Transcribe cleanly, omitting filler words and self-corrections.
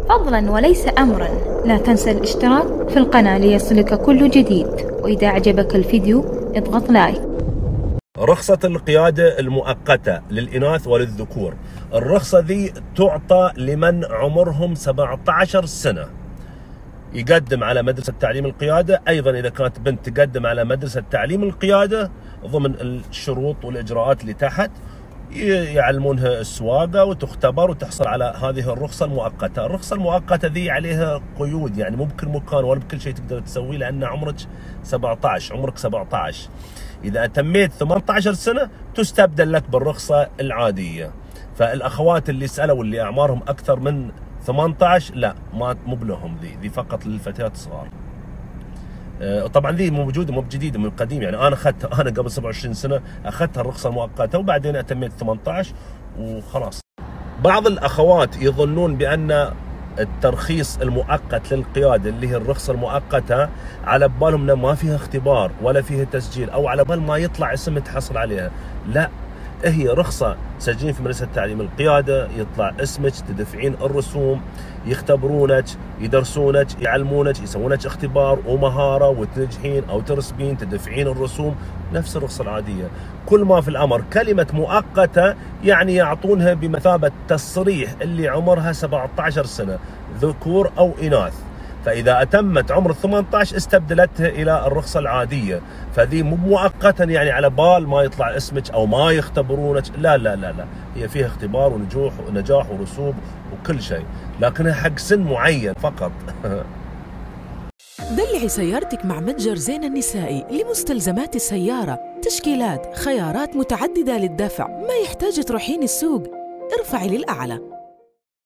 فضلا وليس أمرا، لا تنسى الاشتراك في القناة ليصلك كل جديد، وإذا أعجبك الفيديو اضغط لايك. رخصة القيادة المؤقتة للإناث وللذكور، الرخصة ذي تعطى لمن عمرهم 17 سنة يقدم على مدرسة تعليم القيادة. أيضا إذا كانت بنت تقدم على مدرسة تعليم القيادة ضمن الشروط والإجراءات اللي تحت، يعلمونها السواقة وتختبر وتحصل على هذه الرخصة المؤقتة. الرخصة المؤقتة ذي عليها قيود، يعني مو بكل مكان ولا بكل شيء تقدر تسويه، لأن عمرك 17. إذا أتميت 18 سنة تستبدل لك بالرخصة العادية. فالأخوات اللي سألوا واللي أعمارهم أكثر من 18 لا، مو بلهم، ذي فقط للفتيات الصغار. طبعا ذي موجوده، مو بجديده، من قديم. يعني انا اخذتها، انا قبل 27 سنه اخذتها الرخصه المؤقته، وبعدين اتميت 18 وخلاص. بعض الاخوات يظنون بان الترخيص المؤقت للقياده اللي هي الرخصه المؤقته على ببالهم انه ما فيها اختبار ولا فيها تسجيل، او على بال ما يطلع اسم تحصل عليها. لا، هي رخصة تسجلين في مدرسة تعليم القيادة، يطلع اسمك، تدفعين الرسوم، يختبرونك، يدرسونك، يعلمونك، يسوونك اختبار ومهارة، وتنجحين أو ترسبين تدفعين الرسوم، نفس الرخصة العادية. كل ما في الأمر كلمة مؤقتة يعني يعطونها بمثابة تصريح اللي عمرها 17 سنة ذكور أو إناث. فإذا أتمت عمر 18 استبدلتها إلى الرخصة العادية. فذي مو مؤقتا يعني على بال ما يطلع اسمك أو ما يختبرونك، لا لا لا لا، هي فيها اختبار ونجاح ورسوب وكل شيء، لكنها حق سن معين فقط. دلعي سيارتك مع متجر زين النسائي لمستلزمات السيارة، تشكيلات، خيارات متعددة للدفع، ما يحتاج تروحين السوق، ارفعي للأعلى.